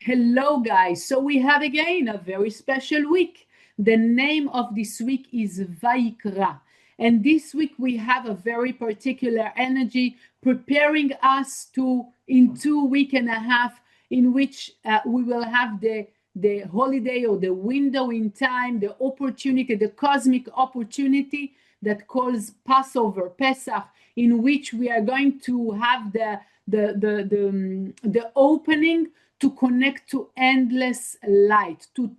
Hello, guys. So we have again a very special week. The name of this week is VAYIKRA. And this week we have a very particular energy preparing us to in 2 weeks and a half in which we will have the holiday or the window in time, the opportunity, the cosmic opportunity that calls Passover, Pesach, in which we are going to have the opening to connect to endless light, to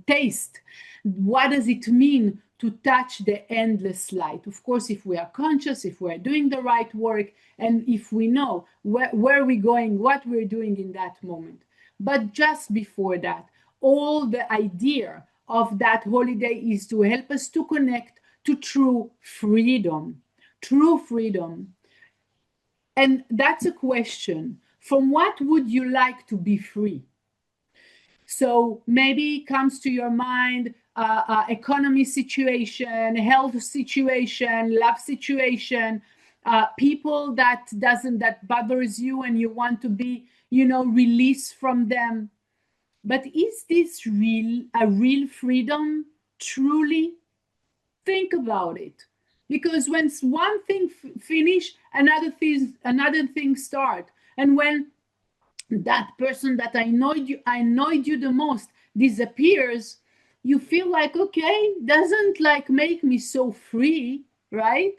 taste. What does it mean to touch the endless light? Of course, if we are conscious, if we're doing the right work, and if we know where we're going, what we're doing in that moment. But just before that, all the idea of that holiday is to help us to connect to true freedom. True freedom. And that's a question. From what would you like to be free? So maybe comes to your mind economy situation, health situation, love situation, people that bothers you and you want to be, released from them. But is this a real freedom? Truly? Think about it. Because when one thing finish, another thing start. And when that person that annoyed you the most disappears, you feel like, okay, doesn't like make me so free, right?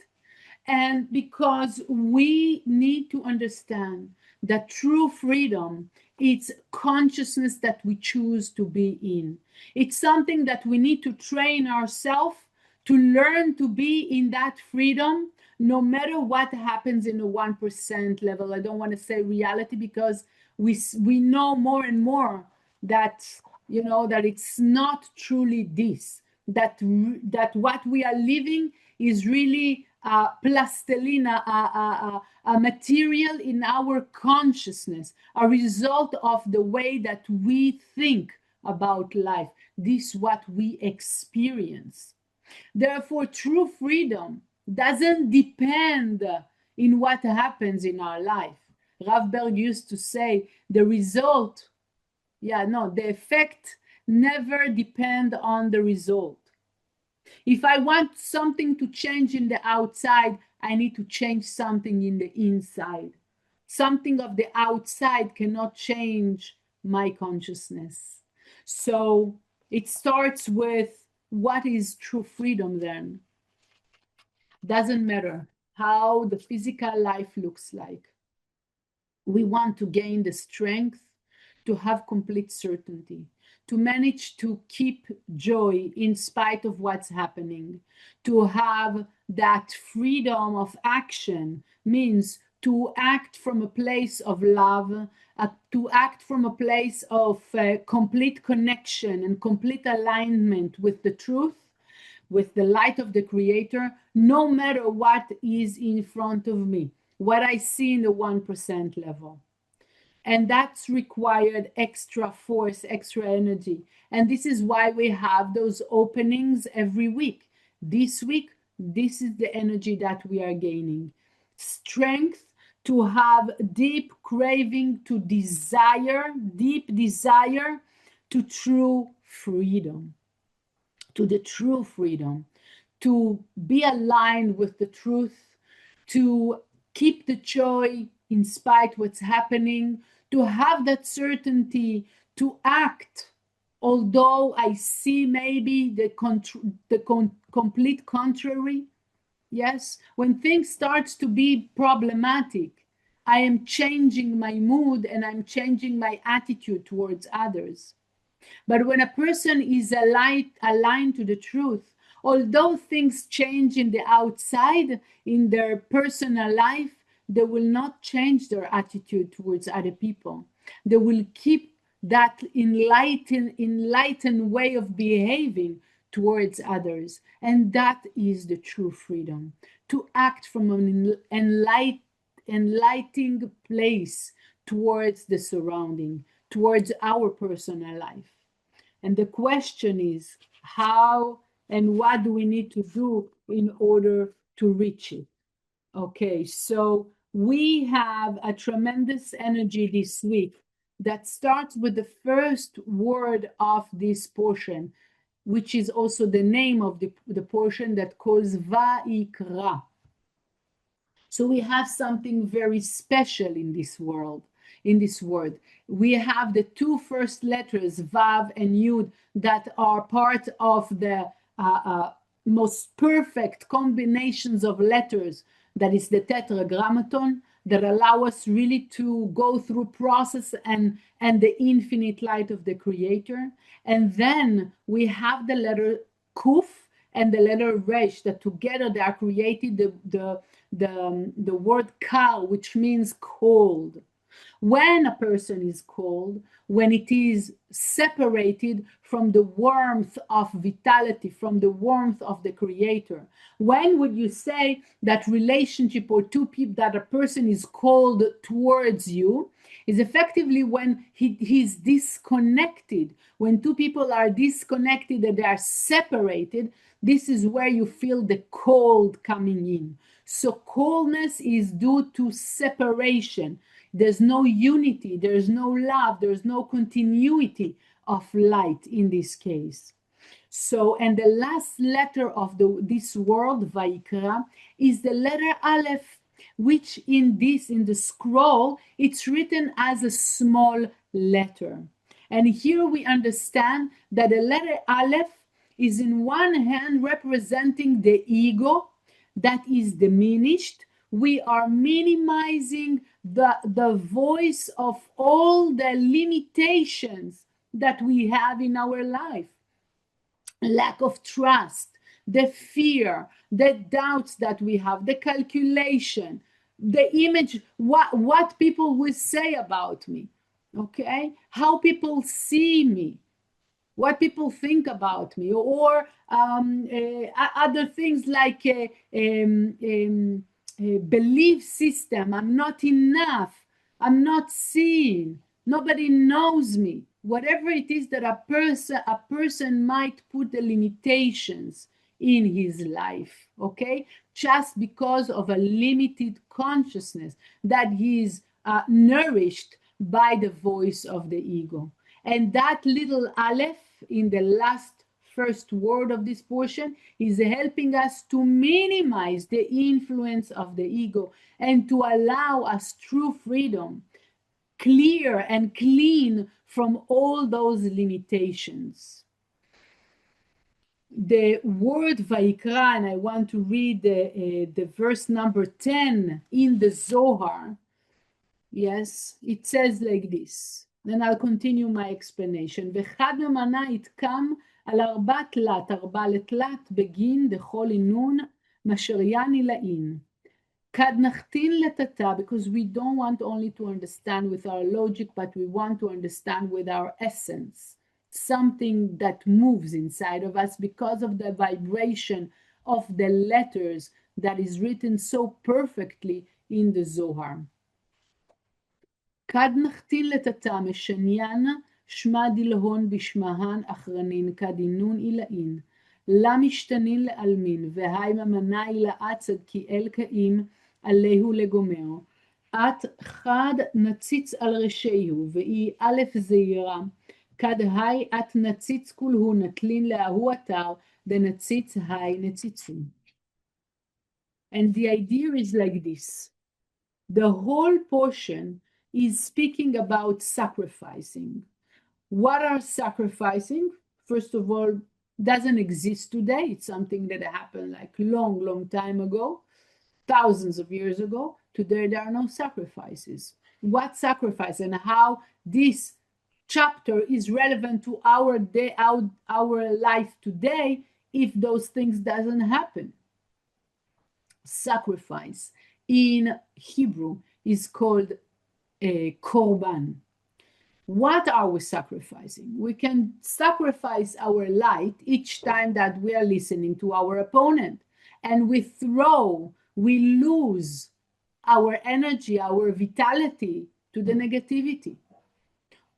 And because we need to understand that true freedom, it's consciousness that we choose to be in. It's something that we need to train ourselves to learn to be in that freedom, no matter what happens in the 1% level. I don't want to say reality because we know more and more that that it's not truly this, that what we are living is really plastilina, a material in our consciousness, a result of the way that we think about life. This is what we experience. Therefore, true freedom doesn't depend in what happens in our life. Rav Berg used to say the result, the effect never depend on the result. If I want something to change in the outside, I need to change something in the inside. Something of the outside cannot change my consciousness. So it starts with what is true freedom then? Doesn't matter how the physical life looks like. We want to gain the strength to have complete certainty, to manage to keep joy in spite of what's happening, to have that freedom of action means to act from a place of love, to act from a place of complete connection and complete alignment with the truth, with the light of the Creator, no matter what is in front of me, what I see in the 1% level. And that's required extra force, extra energy. And this is why we have those openings every week. This week, this is the energy that we are gaining. Strength to have deep craving, to desire, deep desire to true freedom, to the true freedom, to be aligned with the truth, to keep the joy in spite what's happening, to have that certainty to act, although I see maybe the complete contrary. Yes, when things starts to be problematic, I am changing my mood and I'm changing my attitude towards others. But when a person is aligned to the truth, although things change in the outside, in their personal life, they will not change their attitude towards other people. They will keep that enlightened way of behaving towards others. And that is the true freedom, to act from an enlightening place towards the surrounding, towards our personal life. And the question is, how and what do we need to do in order to reach it? Okay, so we have a tremendous energy this week that starts with the first word of this portion, which is also the name of the portion that calls VAYIKRA. So we have something very special in this world, in this word. We have the two first letters, Vav and Yud, that are part of the most perfect combinations of letters, that is the tetragrammaton, that allow us really to go through process and the infinite light of the creator. And then we have the letter Kuf and the letter Resh, that together they are created the word Kal, which means cold. When a person is cold, when it is separated from the warmth of vitality, from the warmth of the creator. When would you say that relationship or two people, that a person is cold towards you, is effectively when he's disconnected. When two people are disconnected and they are separated, this is where you feel the cold coming in. So coldness is due to separation. There's no unity, there's no love, there's no continuity of light in this case. So, and the last letter of this word, Vayikra, is the letter Aleph, which in the scroll, it's written as a small letter. And here we understand that the letter Aleph is in one hand representing the ego that is diminished. We are minimizing the voice of all the limitations that we have in our life. Lack of trust, the fear, the doubts that we have, the calculation, the image, what people will say about me, okay? How people see me, what people think about me, or other things like belief system. I'm not enough. I'm not seen. Nobody knows me. Whatever it is that a person might put the limitations in his life, okay? Just because of a limited consciousness that he is nourished by the voice of the ego. And that little Aleph in the last first word of this portion is helping us to minimize the influence of the ego and to allow us true freedom, clear and clean from all those limitations. The word Vayikra, and I want to read the verse number 10 in the Zohar. Yes, it says like this. Then I'll continue my explanation. וחד ממנה יתקם על ארבע תלת, ארבע לתלת בגין דכל אינון משרייני לעין. כד נחתין לתתה, because we don't want only to understand with our logic, but we want to understand with our essence. Something that moves inside of us because of the vibration of the letters that is written so perfectly in the Zohar. כד נחתין לתתה משניין שמה דלהון בשמהן אחרנין כד אינון אילאין למשתנין לעלמין והי ממנה אילאה צדקי אל קאים עליהו לגומר את חד נציץ על רשעיהו ואי א' זעירה כד היי את נציץ כולהו נטלין להוא אתר דנציץ היי נציצו. And the idea is like this. The whole portion is speaking about sacrificing. What are sacrificing? First of all, doesn't exist today. It's something that happened like long time ago, thousands of years ago. Today, there are no sacrifices. What sacrifice and how this chapter is relevant to our day, our life today, if those things doesn't happen. Sacrifice in Hebrew is called korban. What are we sacrificing? We can sacrifice our light each time that we are listening to our opponent, and we lose our energy, our vitality to the negativity.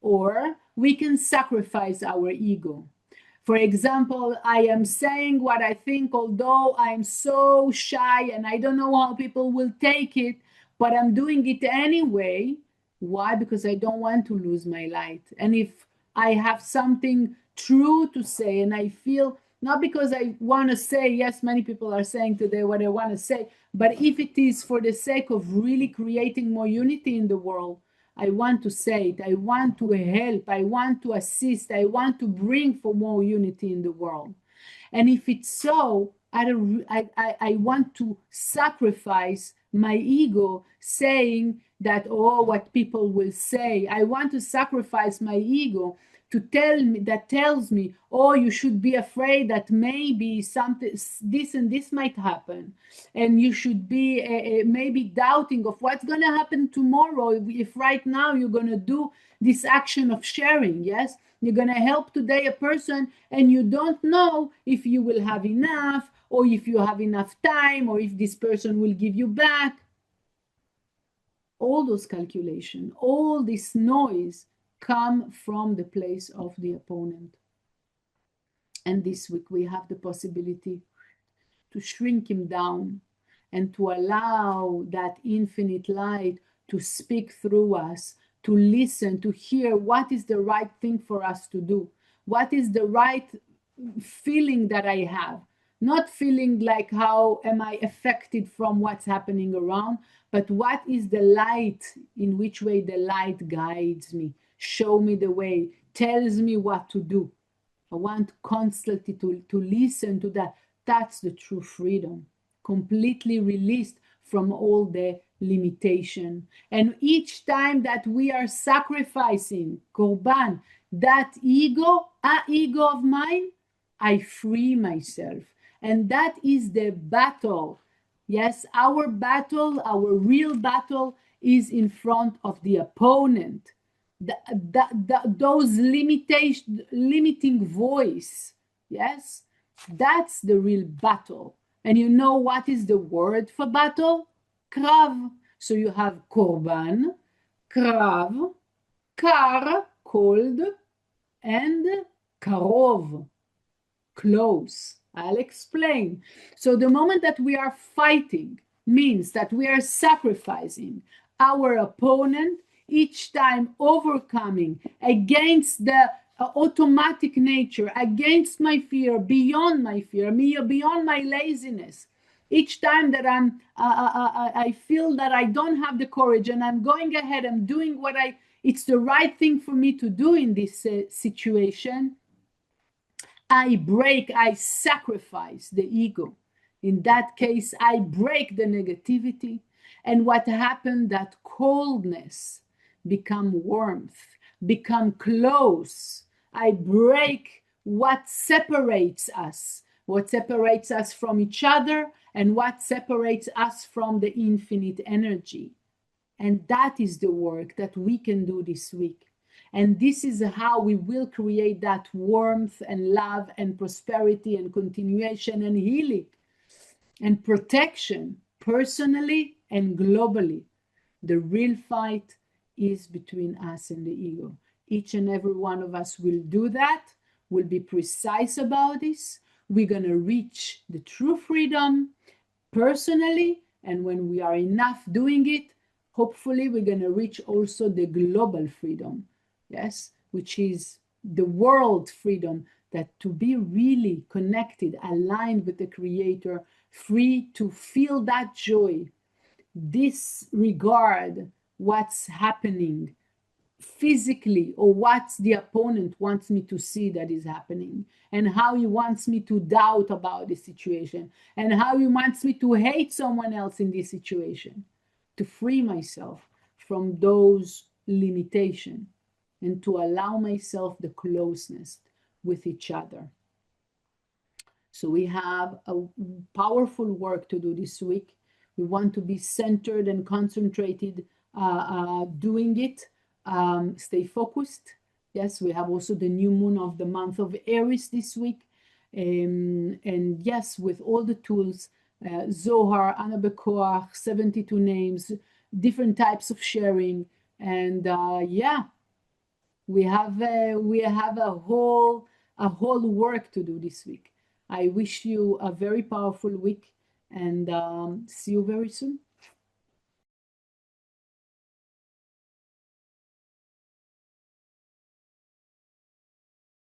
Or we can sacrifice our ego. For example, I am saying what I think, although I'm so shy and I don't know how people will take it, but I'm doing it anyway. Why? Because I don't want to lose my light. And if I have something true to say and I feel, not because I want to say, yes, many people are saying today what I want to say, but if it is for the sake of really creating more unity in the world, I want to say it. I want to help. I want to assist. I want to bring for more unity in the world. And if it's so, I want to sacrifice my ego saying that, oh, what people will say. I want to sacrifice my ego to tell me, that tells me, oh, you should be afraid that maybe something, this and this might happen, and you should be maybe doubting of what's going to happen tomorrow if right now you're going to do this action of sharing. Yes, you're going to help today a person and you don't know if you will have enough, or if you have enough time, or if this person will give you back. All those calculations, all this noise come from the place of the opponent. And this week we have the possibility to shrink him down and to allow that infinite light to speak through us, to listen, to hear what is the right thing for us to do, what is the right feeling that I have. Not feeling like how am I affected from what's happening around, but what is the light, in which way the light guides me, show me the way, tells me what to do. I want constantly to listen to that. That's the true freedom, completely released from all the limitation. And each time that we are sacrificing, korban, that ego, ego of mine, I free myself. And that is the battle. Yes, our battle, our real battle is in front of the opponent. Those limiting voice, yes, that's the real battle. And you know what is the word for battle? Krav. So you have korban, krav, kar, cold, and karov, close. I'll explain. So the moment that we are fighting means that we are sacrificing our opponent, each time overcoming against the automatic nature, against my fear, beyond my fear, beyond my laziness. Each time that I feel that I don't have the courage and I'm going ahead, I'm doing what it's the right thing for me to do in this situation, I sacrifice the ego. In that case, I break the negativity. And what happened, that coldness become warmth, become close. I break what separates us from each other, and what separates us from the infinite energy. And that is the work that we can do this week. And this is how we will create that warmth and love and prosperity and continuation and healing and protection, personally and globally. The real fight is between us and the ego. Each and every one of us will do that, will be precise about this. We're going to reach the true freedom personally, and when we are enough doing it, hopefully we're going to reach also the global freedom. Yes, which is the world freedom, that to be really connected, aligned with the Creator, free to feel that joy, disregard what's happening physically or what the opponent wants me to see that is happening, and how he wants me to doubt about the situation, and how he wants me to hate someone else in this situation. To free myself from those limitations and to allow myself the closeness with each other. So we have a powerful work to do this week. We want to be centered and concentrated doing it. Stay focused. Yes, we have also the new moon of the month of Aries this week. And yes, with all the tools, Zohar, Anabekoach, 72 names, different types of sharing. And yeah, we have a whole work to do this week. I wish you a very powerful week, and see you very soon.